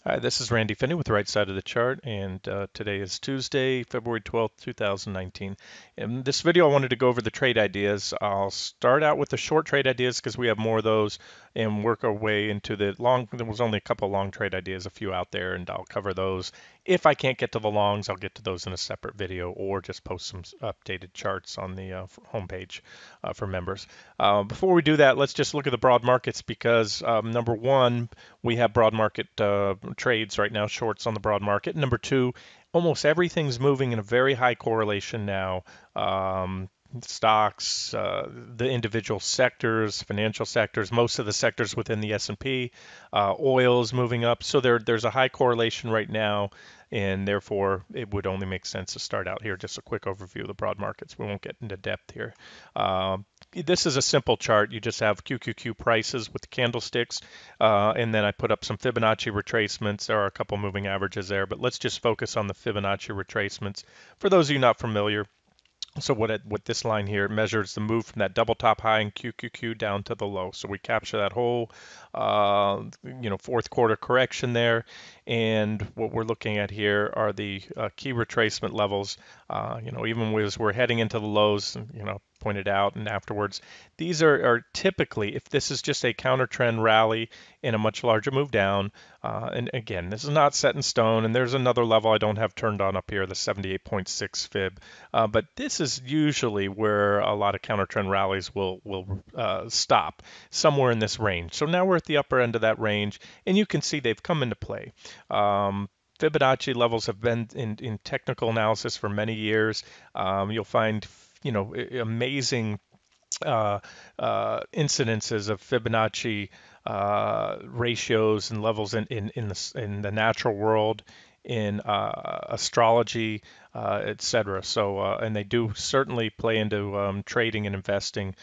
Hi, this is Randy Finney with the Right Side of the Chart, and today is Tuesday, February 12th, 2019. In this video, I wanted to go over the trade ideas. I'll start out with the short trade ideas because we have more of those and work our way into the long. There was only a couple long trade ideas, a few out there, and I'll cover those. If I can't get to the longs, I'll get to those in a separate video or just post some updated charts on the homepage for members. Before we do that, let's just look at the broad markets because number one, we have broad market trades right now, shorts on the broad market. Number two, almost everything's moving in a very high correlation now. Stocks, the individual sectors, financial sectors, most of the sectors within the S&P, oil is moving up. So there's a high correlation right now, and therefore it would only make sense to start out here. Just a quick overview of the broad markets. We won't get into depth here. This is a simple chart. You just have QQQ prices with candlesticks, and then I put up some Fibonacci retracements. There are a couple moving averages there, but let's just focus on the Fibonacci retracements. For those of you not familiar, so what this line here measures the move from that double top high in QQQ down to the low. So we capture that whole, fourth quarter correction there. And what we're looking at here are the key retracement levels. Even as we're heading into the lows, pointed out and afterwards, these are typically, if this is just a counter trend rally in a much larger move down, and again, this is not set in stone. And there's another level I don't have turned on up here, the 78.6 fib. But this is usually where a lot of counter trend rallies will stop, somewhere in this range. So now we're at the upper end of that range, and you can see they've come into play. Fibonacci levels have been in technical analysis for many years. You'll find amazing incidences of Fibonacci ratios and levels in the natural world, in astrology, etc. So, and they do certainly play into trading and investing.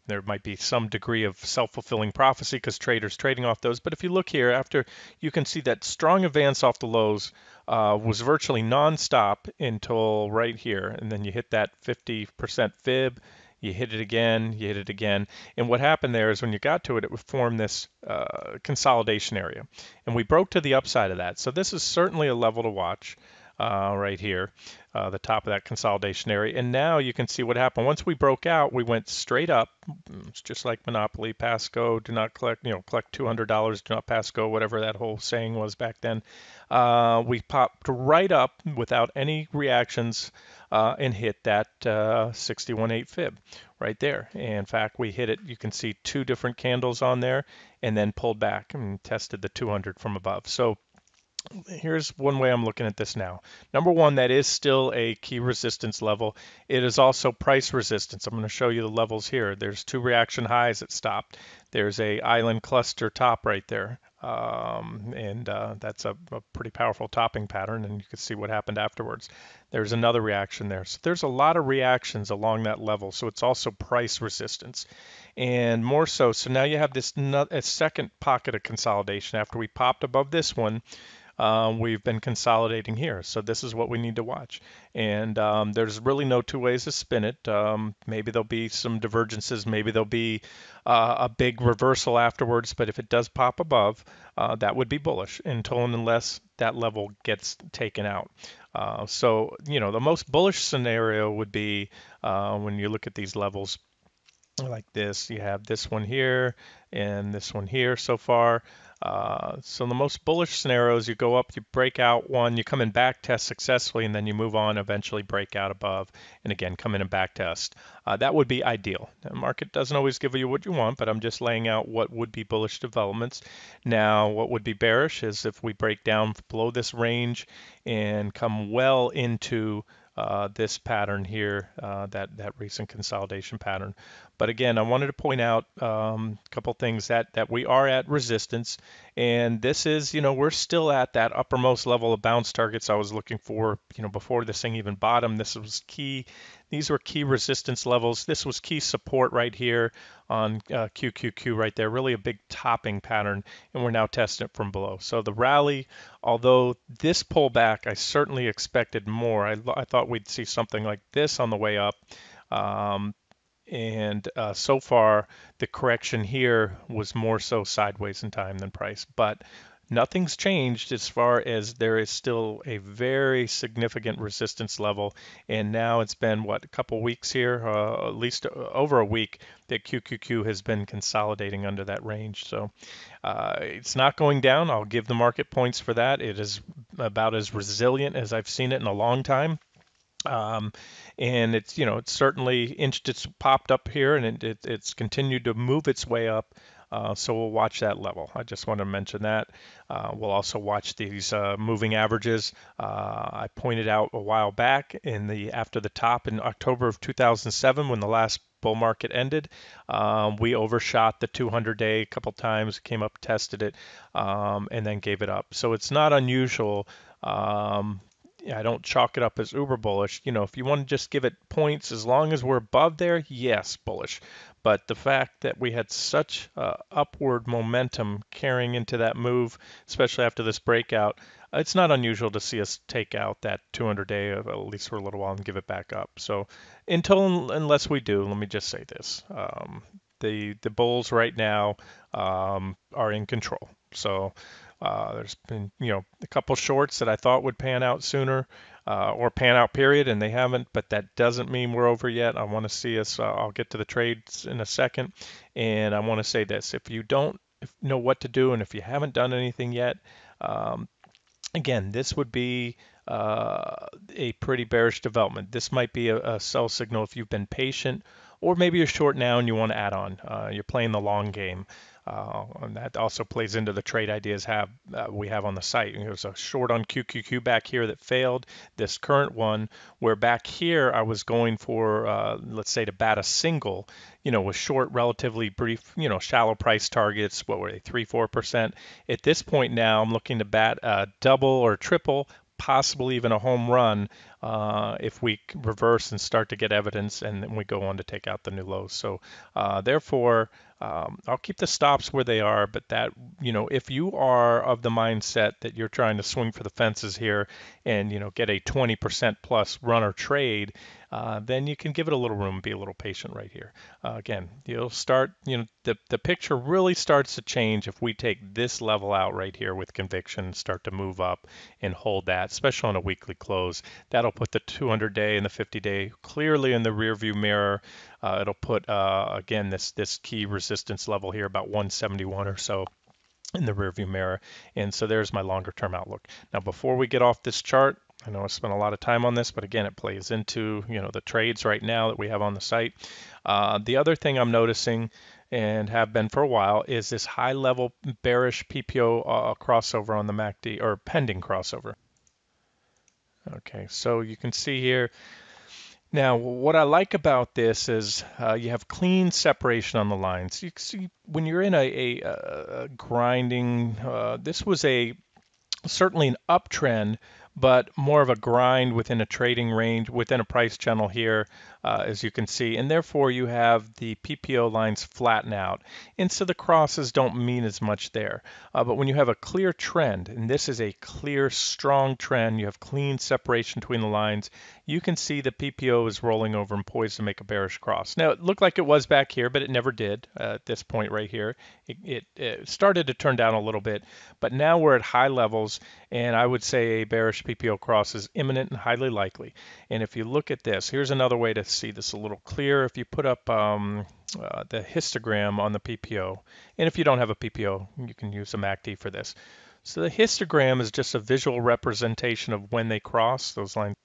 There might be some degree of self-fulfilling prophecy because traders trading off those. But if you look here, after you can see that strong advance off the lows was virtually non-stop until right here, and then you hit that 50% fib. You hit it again, you hit it again. And what happened there is when you got to it, it would form this consolidation area. And we broke to the upside of that. So this is certainly a level to watch right here, the top of that consolidation area. And now you can see what happened. Once we broke out, we went straight up. It's just like Monopoly, pass go, do not collect, collect $200, do not pass go, whatever that whole saying was back then. We popped right up without any reactions and hit that 61.8 fib right there. And in fact, we hit it. You can see two different candles on there and then pulled back and tested the 200 from above. So here's one way I'm looking at this now. Number one, that is still a key resistance level. It is also price resistance. I'm going to show you the levels here. There's two reaction highs that stopped. There's a island cluster top right there. And that's a pretty powerful topping pattern, and you can see what happened afterwards. There's another reaction there. So there's a lot of reactions along that level. So it's also price resistance. And more so, so now you have this a second pocket of consolidation after we popped above this one. We've been consolidating here. So this is what we need to watch. And there's really no two ways to spin it. Maybe there'll be some divergences. Maybe there'll be a big reversal afterwards. But if it does pop above, that would be bullish until and unless that level gets taken out. So, the most bullish scenario would be when you look at these levels like this. You have this one here and this one here so far. So the most bullish scenario is you go up, you break out one, you come in back test successfully, and then you move on, eventually break out above, and again come in and back test. That would be ideal. The market doesn't always give you what you want, but I'm just laying out what would be bullish developments. Now, what would be bearish is if we break down below this range and come well into this pattern here, that recent consolidation pattern. But again, I wanted to point out a couple things that we are at resistance, and this is, we're still at that uppermost level of bounce targets I was looking for, before this thing even bottomed. This was key. These were key resistance levels. This was key support right here on QQQ right there, really a big topping pattern, and we're now testing it from below. So the rally, although this pullback, I certainly expected more. I thought we'd see something like this on the way up. And so far, the correction here was more so sideways in time than price. But nothing's changed as far as there is still a very significant resistance level. And now it's been, what, a couple weeks here, at least over a week, that QQQ has been consolidating under that range. So it's not going down. I'll give the market points for that. It is about as resilient as I've seen it in a long time. Um, and it's, it's certainly it's popped up here, and it's continued to move its way up. So we'll watch that level. I just want to mention that. We'll also watch these moving averages. I pointed out a while back after the top in October of 2007, when the last bull market ended, we overshot the 200-day a couple times, came up, tested it, and then gave it up. So it's not unusual. I don't chalk it up as uber bullish. If you want to just give it points, as long as we're above there, yes, bullish. But the fact that we had such upward momentum carrying into that move, especially after this breakout, it's not unusual to see us take out that 200-day, at least for a little while, and give it back up. So unless we do, let me just say this. The bulls right now are in control. So there's been, a couple shorts that I thought would pan out sooner, or pan out period, and they haven't, but that doesn't mean we're over yet. I want to see us, I'll get to the trades in a second, and I want to say this. If you don't know what to do, and if you haven't done anything yet, um, again, this would be a pretty bearish development. This might be a sell signal if you've been patient, or maybe you're short now and you want to add on. You're playing the long game. And that also plays into the trade ideas we have on the site. There's a short on QQQ back here that failed. This current one, where back here I was going for, let's say, to bat a single, with short, relatively brief, shallow price targets. What were they, 3-4%? At this point now, I'm looking to bat a double or triple, possibly even a home run, if we reverse and start to get evidence, and then we go on to take out the new lows. So therefore, I'll keep the stops where they are, but that, if you are of the mindset that you're trying to swing for the fences here and, get a 20% plus run or trade, then you can give it a little room, be a little patient right here. Again, you'll start, the picture really starts to change if we take this level out right here with conviction, start to move up and hold that, especially on a weekly close. That'll put the 200-day and the 50-day clearly in the rearview mirror. It'll put, again, this key resistance level here, about 171 or so, in the rearview mirror. And so there's my longer term outlook. Now, before we get off this chart, I know I spent a lot of time on this, but again, it plays into, the trades right now that we have on the site. The other thing I'm noticing, and have been for a while, is this high level bearish PPO crossover on the MACD, or pending crossover. Okay, so you can see here. Now, what I like about this is you have clean separation on the lines. You can see when you're in a grinding, this was certainly an uptrend, but more of a grind within a trading range, within a price channel here, as you can see. And therefore, you have the PPO lines flatten out. And so the crosses don't mean as much there. But when you have a clear trend, and this is a clear, strong trend, you have clean separation between the lines, you can see the PPO is rolling over and poised to make a bearish cross. Now, it looked like it was back here, but it never did at this point right here. It started to turn down a little bit, but now we're at high levels, and I would say a bearish PPO cross is imminent and highly likely. And if you look at this, here's another way to see this a little clearer. If you put up the histogram on the PPO, and if you don't have a PPO, you can use a MACD for this. So the histogram is just a visual representation of when they cross those lines.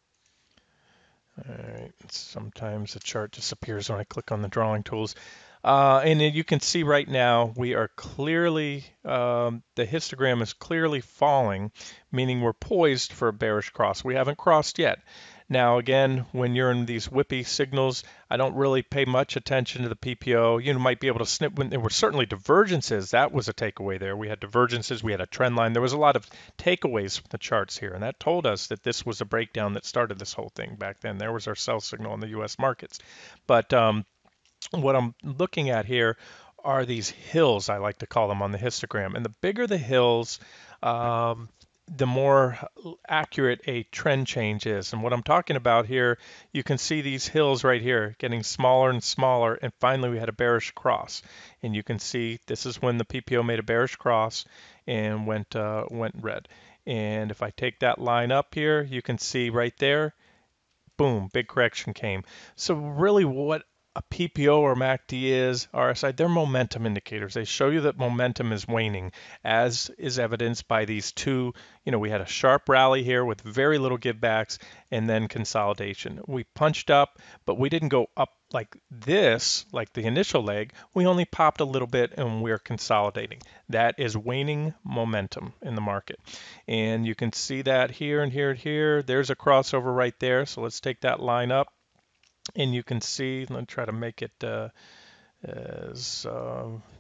All right, sometimes the chart disappears when I click on the drawing tools. And you can see right now we are clearly, the histogram is clearly falling, meaning we're poised for a bearish cross. We haven't crossed yet. Now, again, when you're in these whippy signals, I don't really pay much attention to the PPO. You might be able to snip when there were certainly divergences. That was a takeaway there. We had divergences. We had a trend line. There was a lot of takeaways from the charts here, and that told us that this was a breakdown that started this whole thing back then. There was our sell signal in the U.S. markets. But what I'm looking at here are these hills, I like to call them, on the histogram. And the bigger the hills, the more accurate a trend change is. And what I'm talking about here, you can see these hills right here getting smaller and smaller, and finally we had a bearish cross. And you can see this is when the PPO made a bearish cross and went red. And if I take that line up here, you can see right there, boom, big correction came. So really what a PPO or MACD is, RSI, they're momentum indicators. They show you that momentum is waning, as is evidenced by these two. We had a sharp rally here with very little givebacks and then consolidation. We punched up, but we didn't go up like this, like the initial leg. We only popped a little bit and we're consolidating. That is waning momentum in the market. And you can see that here and here and here. There's a crossover right there. So let's take that line up. And you can see, let me try to make it as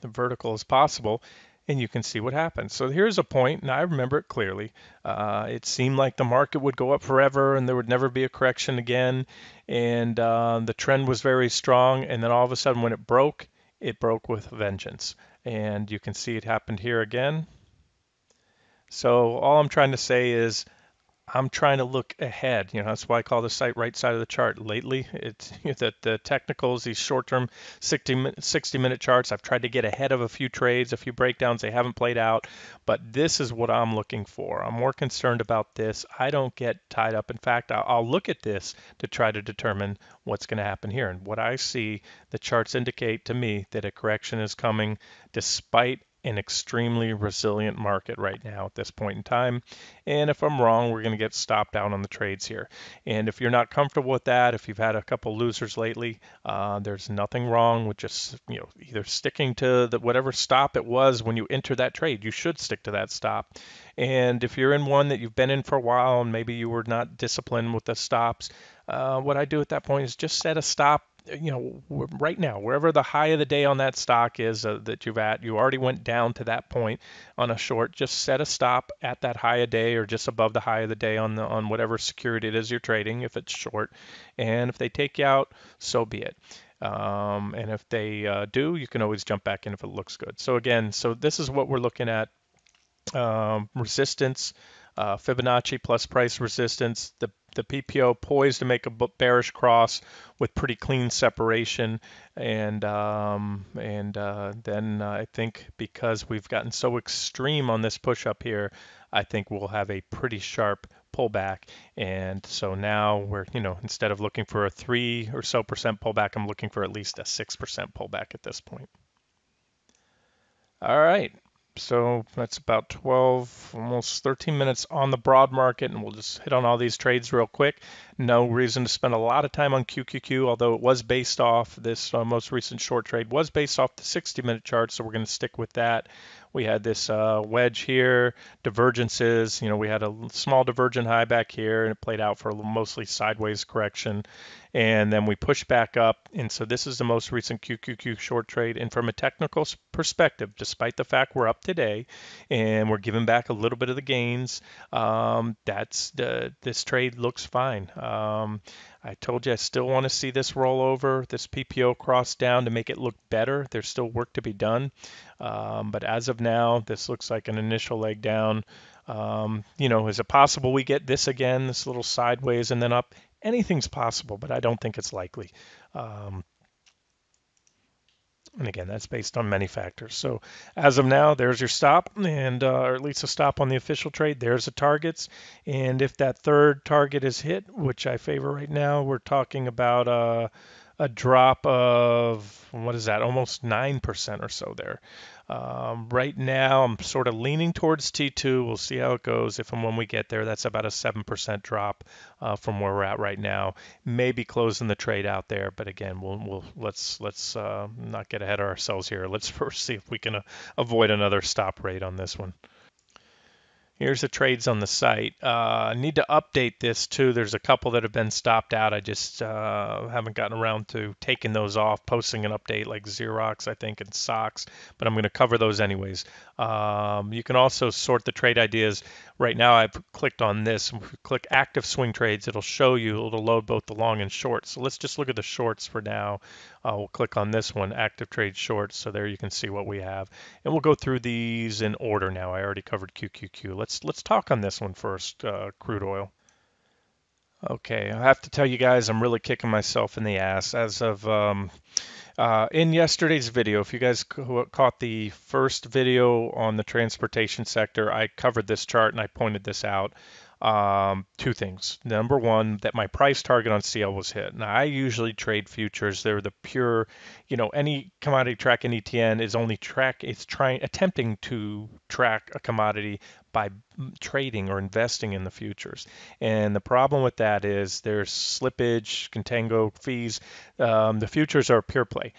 vertical as possible. And you can see what happens. So here's a point, and I remember it clearly. It seemed like the market would go up forever and there would never be a correction again. And the trend was very strong. And then all of a sudden when it broke with vengeance. And you can see it happened here again. So all I'm trying to say is I'm trying to look ahead. That's why I call the site right side of the chart. Lately, it's that the technicals, these short-term 60-minute charts, I've tried to get ahead of a few trades, a few breakdowns. They haven't played out, but this is what I'm looking for. I'm more concerned about this. I don't get tied up. In fact, I'll look at this to try to determine what's going to happen here. And what I see, the charts indicate to me that a correction is coming despite an extremely resilient market right now at this point in time. And if I'm wrong, we're going to get stopped out on the trades here. And if you're not comfortable with that, if you've had a couple losers lately, there's nothing wrong with just either sticking to whatever stop it was when you enter that trade. You should stick to that stop. And if you're in one that you've been in for a while and maybe you were not disciplined with the stops, what I do at that point is just set a stop right now, wherever the high of the day on that stock is that you already went down to that point on a short, just set a stop at that high of day or just above the high of the day on whatever security it is you're trading, if it's short. And if they take you out, so be it. And if they do, you can always jump back in if it looks good. So again, this is what we're looking at. Resistance, Fibonacci plus price resistance, the PPO poised to make a bearish cross with pretty clean separation, and then I think because we've gotten so extreme on this push up here, I think we'll have a pretty sharp pullback. And so now we're, instead of looking for a 3% or so pullback, I'm looking for at least a 6% pullback at this point. All right. So that's about 12, almost 13 minutes on the broad market, and we'll just hit on all these trades real quick. No reason to spend a lot of time on QQQ, although it was based off this most recent short trade was based off the 60-minute chart, so we're going to stick with that. We had this wedge here, divergences. We had a small divergent high back here, and it played out for a mostly sideways correction. And then we pushed back up. And so this is the most recent QQQ short trade. And from a technical perspective, despite the fact we're up today and we're giving back a little bit of the gains, this trade looks fine. I told you I still want to see this roll over, this PPO cross down to make it look better. There's still work to be done. But as of now, this looks like an initial leg down. Is it possible we get this again, this little sideways and then up? Anything's possible, but I don't think it's likely. And again, that's based on many factors. So as of now, there's your stop, and or at least a stop on the official trade. There's the targets. And if that third target is hit, which I favor right now, we're talking about a drop of, what is that, almost 9% or so there. Right now, I'm sort of leaning towards T2. We'll see how it goes. If and when we get there, that's about a 7% drop from where we're at right now. Maybe closing the trade out there, but again, let's not get ahead of ourselves here. Let's first see if we can avoid another stop rate on this one. Here's the trades on the site. I need to update this too. There's a couple that have been stopped out. I just haven't gotten around to taking those off, posting an update like Xerox, I think, and Socks, but I'm going to cover those anyways. You can also sort the trade ideas. Right now I've clicked on this. If we click active swing trades, it'll show you, it'll load both the long and short. So let's just look at the shorts for now. we'll click on this one, active trade shorts. So there you can see what we have, and we'll go through these in order now. I already covered QQQ. Let's talk on this one first, crude oil. Okay, I have to tell you guys, I'm really kicking myself in the ass as of in yesterday's video. If you guys caught the first video on the transportation sector, I covered this chart and I pointed this out. Two things. Number one, that my price target on CL was hit. Now, I usually trade futures. They're the pure, any commodity tracking ETN is only attempting to track a commodity by trading or investing in the futures. And the problem with that is there's slippage, contango fees. The futures are a pure play.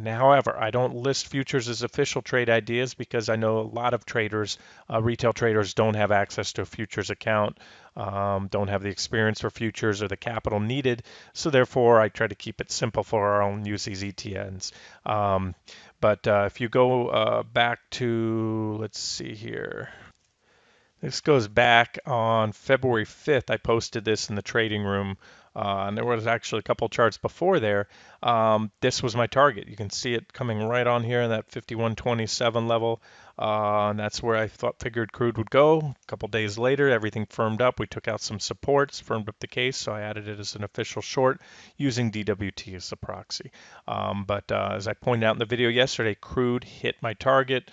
However, I don't list futures as official trade ideas because I know a lot of traders, retail traders, don't have access to a futures account, don't have the experience for futures or the capital needed. So therefore, I try to keep it simple for our own, use these ETNs. But if you go back to, let's see here. This goes back on February 5th. I posted this in the trading room, and there was actually a couple charts before there. This was my target. You can see it coming right on here in that 51.27 level, and that's where I figured crude would go. A couple days later, everything firmed up. We took out some supports, firmed up the case, so I added it as an official short using DWT as the proxy. But as I pointed out in the video yesterday, crude hit my target.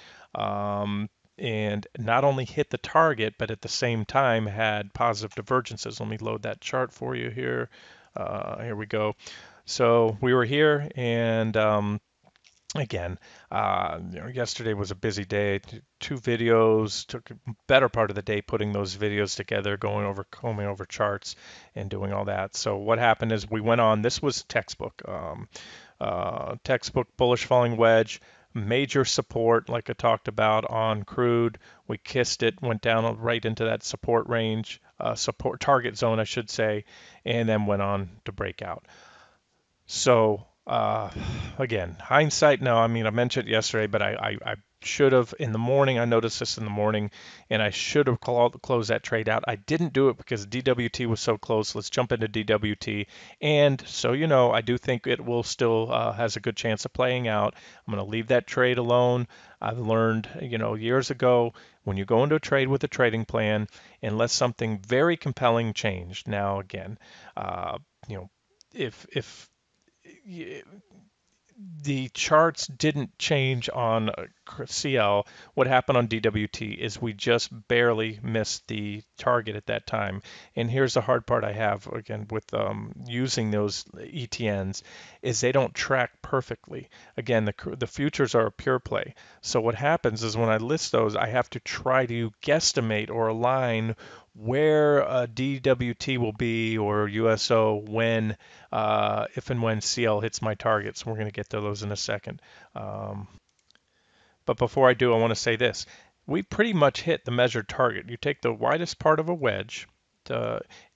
And not only hit the target, but at the same time had positive divergences. Let me load that chart for you here. Here we go. So we were here, and again, yesterday was a busy day. Two videos, took a better part of the day putting those videos together, combing over charts and doing all that. So what happened is we went on, this was textbook bullish falling wedge, major support like I talked about on crude. We kissed it, went down right into that support range, support target zone, I should say, and then went on to break out. So again, hindsight, no, I mean, I mentioned it yesterday, but I should have in the morning. I noticed this in the morning, and I should have closed that trade out. I didn't do it because DWT was so close. Let's jump into DWT. And so, I do think it will still has a good chance of playing out. I'm going to leave that trade alone. I've learned, years ago, when you go into a trade with a trading plan, unless something very compelling changed. Now, again, if the charts didn't change on CL. What happened on DWT is we just barely missed the target at that time. And here's the hard part I have, again, with using those ETNs, is they don't track perfectly. Again, the futures are a pure play. So what happens is when I list those, I have to try to guesstimate or align where DWT will be or USO when, if and when CL hits my targets. We're going to get to those in a second. But before I do, I want to say this. We pretty much hit the measured target. You take the widest part of a wedge,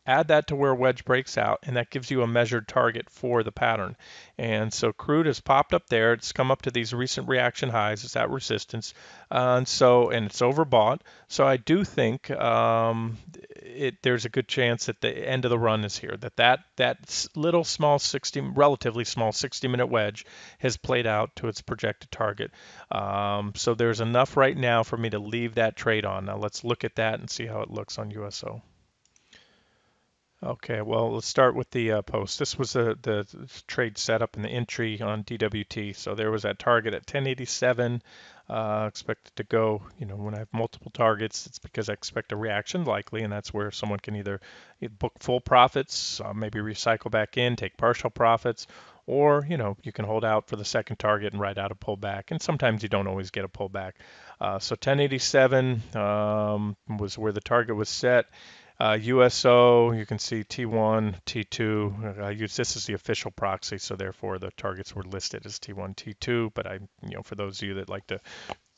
add that to where a wedge breaks out, and that gives you a measured target for the pattern. And so crude has popped up there. It's come up to these recent reaction highs. It's at resistance. And it's overbought. So I do think there's a good chance that the end of the run is here, that little small relatively small 60-minute wedge has played out to its projected target. So there's enough right now for me to leave that trade on. Now let's look at that and see how it looks on USO. Okay, well, let's start with the post. This was the trade setup and the entry on DWT. So there was that target at 1087. Expected to go, when I have multiple targets, it's because I expect a reaction likely, and that's where someone can either book full profits, maybe recycle back in, take partial profits, or, you can hold out for the second target and ride out a pullback. And sometimes you don't always get a pullback. So 1087 was where the target was set. USO, you can see T1, T2. This is the official proxy, so therefore the targets were listed as T1, T2. But for those of you that like to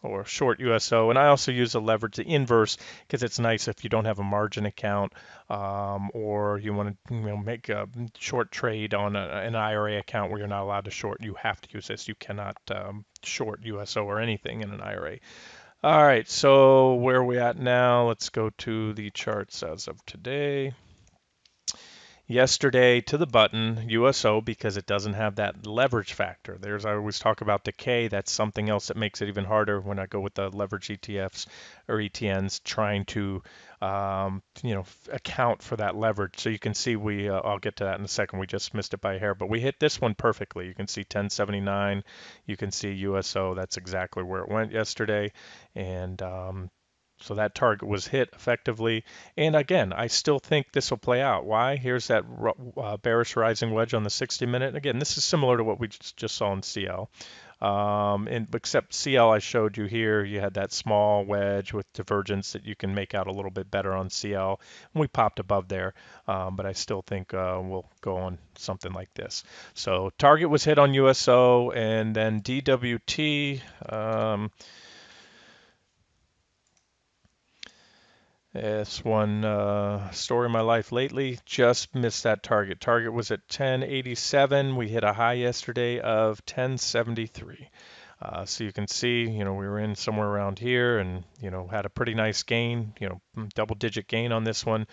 or short USO, and I also use a leverage, the inverse, because it's nice if you don't have a margin account or you want to make a short trade on an IRA account where you're not allowed to short. You have to use this. You cannot short USO or anything in an IRA. All right, so where are we at now? Let's go to the charts as of today. yesterday to the button USO because it doesn't have that leverage factor. I always talk about decay. That's something else that makes it even harder when I go with the leverage ETFs or ETNs trying to account for that leverage. So you can see I'll get to that in a second. We just missed it by a hair, but we hit this one perfectly. You can see 1079. You can see USO. That's exactly where it went yesterday, and so that target was hit effectively. And again, I still think this will play out. Why? Here's that bearish rising wedge on the 60-minute. Again, this is similar to what we just saw in CL. And except CL I showed you here, you had that small wedge with divergence that you can make out a little bit better on CL. And we popped above there, but I still think we'll go on something like this. So target was hit on USO, and then DWT. It's one story of my life lately. Just missed that target. Target was at 1087. We hit a high yesterday of 1073. So you can see, we were in somewhere around here and, had a pretty nice gain, double-digit gain on this one.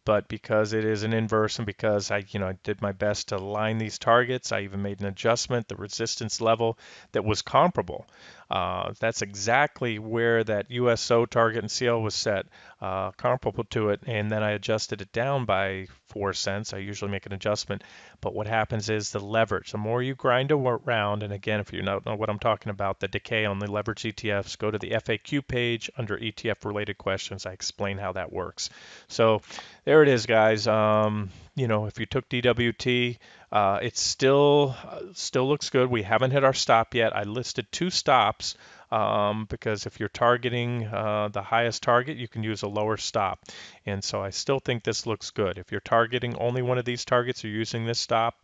But because it is an inverse and because I did my best to line these targets, I even made an adjustment, the resistance level that was comparable. That's exactly where that USO target and CL was set, comparable to it, and then I adjusted it down by 4 cents. I usually make an adjustment, but what happens is the leverage. The more you grind around, and again, if you don't know what I'm talking about, the decay on the leverage ETFs, go to the FAQ page under ETF related questions. I explain how that works. So there it is, guys. If you took DWT, it still looks good. We haven't hit our stop yet. I listed 2 stops because if you're targeting the highest target, you can use a lower stop. And so I still think this looks good. If you're targeting only one of these targets or using this stop,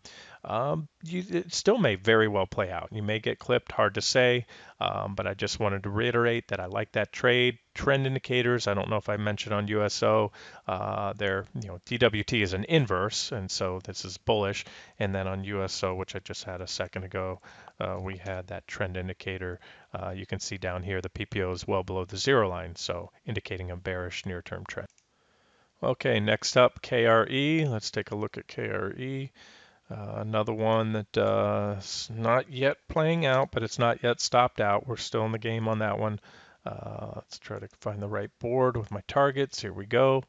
it still may very well play out. You may get clipped, hard to say, but I just wanted to reiterate that I like that trade. Trend indicators, I don't know if I mentioned on USO, DWT is an inverse, and so this is bullish. And then on USO, which I just had a second ago, we had that trend indicator. You can see down here the PPO is well below the 0 line, so indicating a bearish near-term trend. Okay, next up, KRE. Let's take a look at KRE. Another one that is not yet playing out, but it's not yet stopped out. We're still in the game on that one. Let's try to find the right board with my targets. Here we go.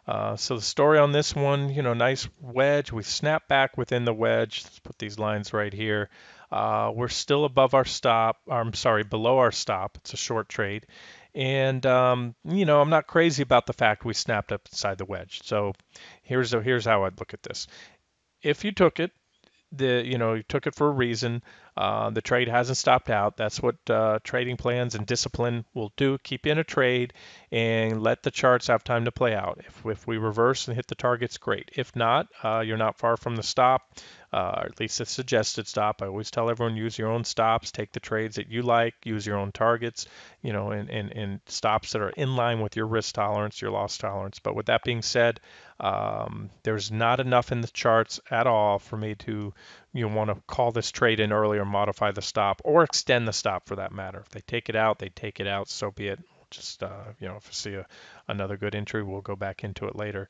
So the story on this one, nice wedge. We snap back within the wedge. Let's put these lines right here. We're still above our stop. I'm sorry, below our stop. It's a short trade. And, I'm not crazy about the fact we snapped up inside the wedge. So here's how I'd look at this. If you took it, you took it for a reason. The trade hasn't stopped out. That's what trading plans and discipline will do. Keep in a trade and let the charts have time to play out. If we reverse and hit the targets, great. If not, you're not far from the stop, or at least a suggested stop. I always tell everyone use your own stops, take the trades that you like, use your own targets, and stops that are in line with your risk tolerance, your loss tolerance. But with that being said, there's not enough in the charts at all for me to want to call this trade in early or modify the stop or extend the stop for that matter. If they take it out, they take it out. So be it. Just, if I see another good entry, we'll go back into it later.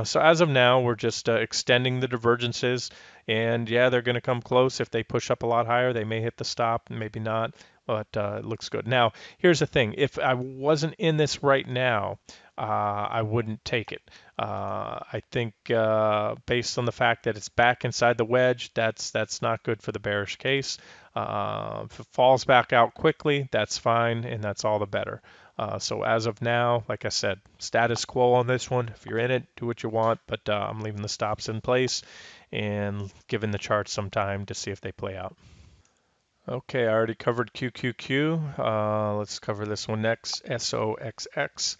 So as of now, we're just extending the divergences. And yeah, they're going to come close. If they push up a lot higher, they may hit the stop, maybe not. But it looks good. Now, here's the thing. If I wasn't in this right now, I wouldn't take it. I think based on the fact that it's back inside the wedge, that's not good for the bearish case. If it falls back out quickly, that's fine, and that's all the better. So as of now, like I said, status quo on this one. If you're in it, do what you want, but I'm leaving the stops in place and giving the charts some time to see if they play out. Okay, I already covered QQQ. Let's cover this one next, SOXX.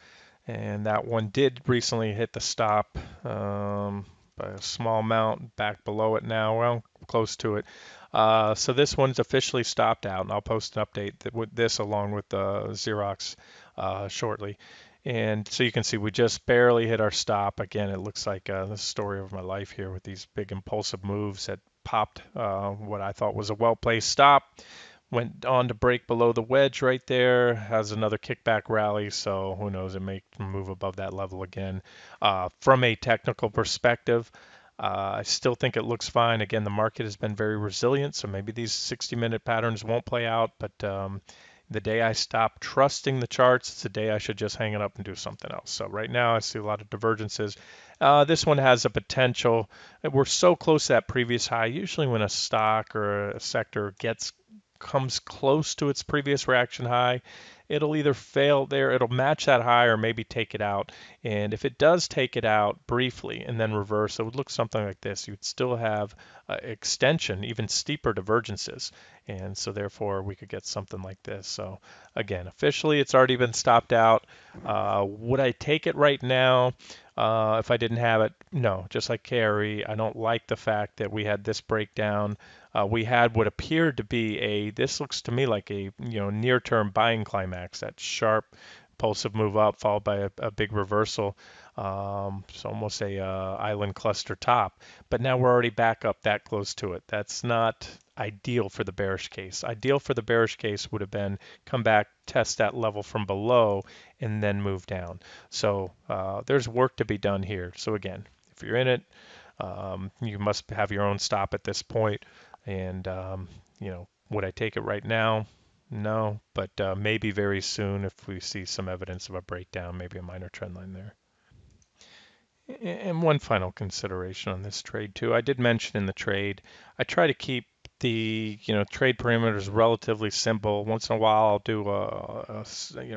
And that one did recently hit the stop by a small amount, back below it now, well, close to it. So this one's officially stopped out, and I'll post an update with this along with the Xerox shortly. And so you can see we just barely hit our stop. Again, it looks like the story of my life here with these big impulsive moves that popped what I thought was a well-placed stop. Went on to break below the wedge right there, has another kickback rally, so who knows, it may move above that level again. From a technical perspective, I still think it looks fine. Again, the market has been very resilient, so maybe these 60-minute patterns won't play out. But the day I stop trusting the charts, it's the day I should just hang it up and do something else. So right now, I see a lot of divergences. This one has a potential. We're so close to that previous high. Usually, when a stock or a sector comes close to its previous reaction high, it'll either fail there, it'll match that high, or maybe take it out. And if it does take it out briefly and then reverse, it would look something like this. You'd still have extension, even steeper divergences. And so therefore we could get something like this. So again, officially it's already been stopped out. Would I take it right now? If I didn't have it, no, just like Carrie, I don't like the fact that we had this breakdown. We had what appeared to be this looks to me like a near-term buying climax, that sharp impulsive move up followed by a big reversal. So almost a island cluster top. But now we're already back up that close to it. That's not ideal for the bearish case. Ideal for the bearish case would have been come back, test that level from below, and then move down. So there's work to be done here. So again, if you're in it, you must have your own stop at this point. And would I take it right now? No, but maybe very soon if we see some evidence of a breakdown, maybe a minor trend line there. And one final consideration on this trade too. I did mention in the trade, I try to keep the trade parameters relatively simple. Once in a while, I'll do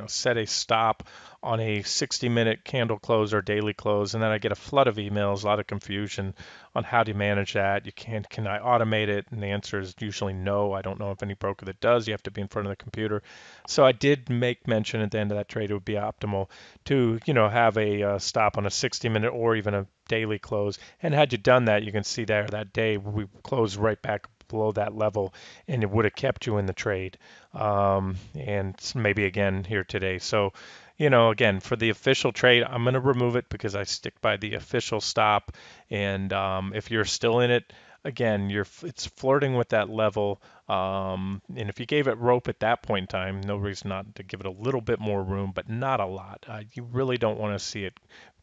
set a stop on a 60-minute candle close or daily close, and then I get a flood of emails, a lot of confusion on how to manage that. Can I automate it? And the answer is usually no. I don't know of any broker that does. You have to be in front of the computer. So I did make mention at the end of that trade it would be optimal to have a stop on a 60-minute or even a daily close. And had you done that, you can see there that day we closed right back below that level, and it would have kept you in the trade. And maybe again here today. So, again, for the official trade, I'm going to remove it because I stick by the official stop. And if you're still in it, again, it's flirting with that level. And if you gave it rope at that point in time, no reason not to give it a little bit more room, but not a lot. You really don't want to see it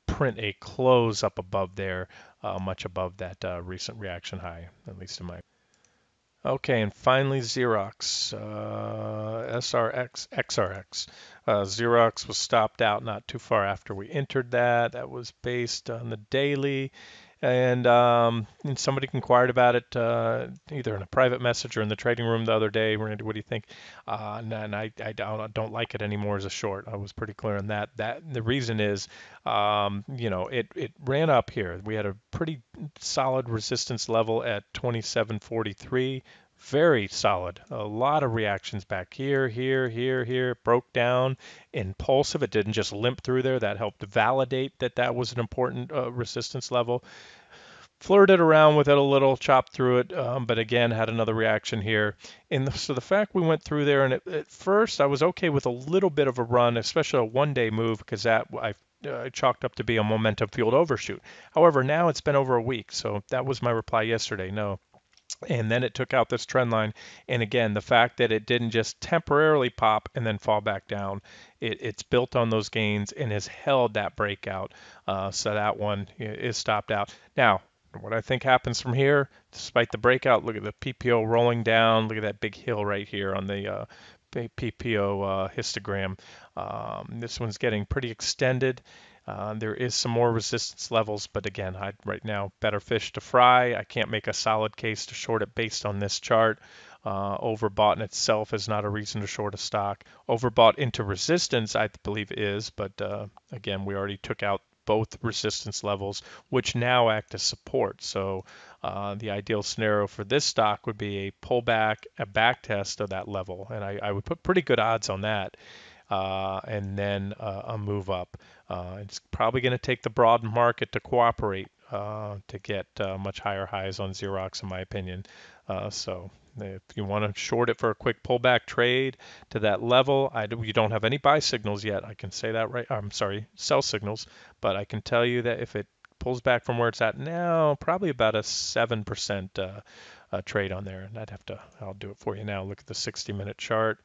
print a close up above there, much above that recent reaction high, at least in my. Okay, and finally Xerox, SRX, XRX. Xerox was stopped out not too far after we entered that. That was based on the daily. And somebody inquired about it either in a private message or in the trading room the other day. Randy, what do you think? And I don't like it anymore as a short. I was pretty clear on that. The reason is, it ran up here. We had a pretty solid resistance level at 27.43. Very solid. A lot of reactions back here, here, here, here. Broke down, impulsive. It didn't just limp through there. That helped validate that was an important resistance level. Flirted around with it a little, chopped through it, but again had another reaction here. And so the fact we went through there, and at first I was okay with a little bit of a run, especially a one-day move, because that I chalked up to be a momentum fueled overshoot. However, now it's been over a week, so that was my reply yesterday. No, and then it took out this trend line. And again, the fact that it didn't just temporarily pop and then fall back down, it's built on those gains and has held that breakout. So that one is stopped out. Now, what I think happens from here, despite the breakout, look at the PPO rolling down. Look at that big hill right here on the PPO histogram. This one's getting pretty extended. There is some more resistance levels, but again, right now, better fish to fry. I can't make a solid case to short it based on this chart. Overbought in itself is not a reason to short a stock. Overbought into resistance, I believe, is, but again, we already took out both resistance levels, which now act as support. So the ideal scenario for this stock would be a pullback, a back test of that level, and I would put pretty good odds on that. And then a move up. It's probably going to take the broad market to cooperate to get much higher highs on Xerox, in my opinion. So if you want to short it for a quick pullback trade to that level, you don't have any buy signals yet. I can say that right. I'm sorry, sell signals, but I can tell you that if it pulls back from where it's at now, probably about a 7% trade on there. And I'll do it for you now. Look at the 60-minute chart.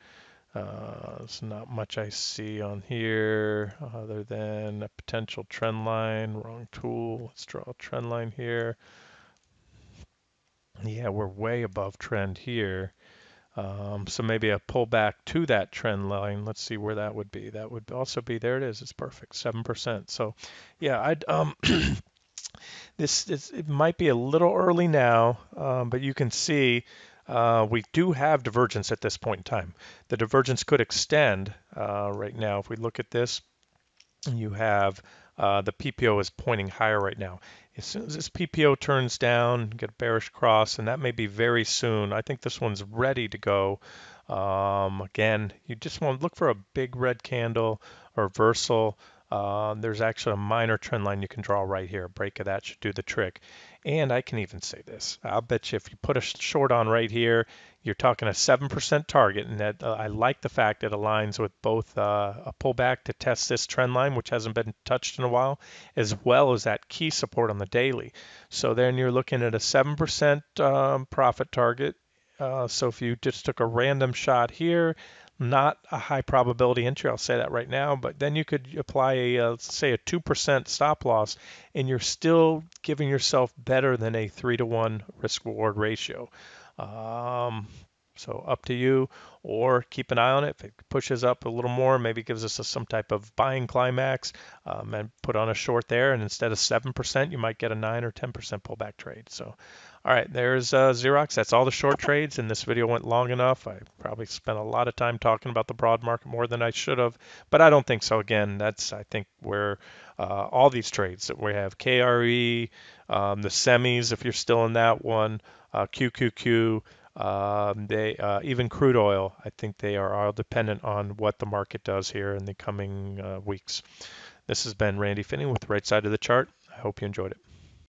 There's not much I see on here other than a potential potential trend line. Wrong tool. Let's draw a trend line here. Yeah, we're way above trend here. So maybe a pullback to that trend line. Let's see where that would be. That would also be, there it is. It's perfect, 7%. So yeah, I'd it might be a little early now, but you can see we do have divergence at this point in time. The divergence could extend right now. If we look at this, you have the PPO is pointing higher right now. As soon as this PPO turns down, get a bearish cross, and that may be very soon. I think this one's ready to go. Again, you just want to look for a big red candle or reversal. There's actually a minor trend line you can draw right here. A break of that should do the trick. And I can even say this. I'll bet you if you put a short on right here, you're talking a 7% target, and that I like the fact it aligns with both a pullback to test this trend line, which hasn't been touched in a while, as well as that key support on the daily. So then you're looking at a 7% profit target. So if you just took a random shot here, not a high probability entry, I'll say that right now, but then you could apply say a 2% stop loss, and you're still giving yourself better than a 3-to-1 risk reward ratio. Um, so up to you, or keep an eye on it. If it pushes up a little more, maybe gives us some type of buying climax, and put on a short there, and instead of 7%, you might get a 9 or 10% pullback trade. So, all right, there's Xerox. That's all the short trades, and this video went long enough. I probably spent a lot of time talking about the broad market, more than I should have, but I don't think so. Again, that's, I think, where all these trades that we have, KRE, the semis, if you're still in that one, QQQ, even crude oil, I think they are all dependent on what the market does here in the coming weeks. This has been Randy Finney with Right Side of the Chart. I hope you enjoyed it.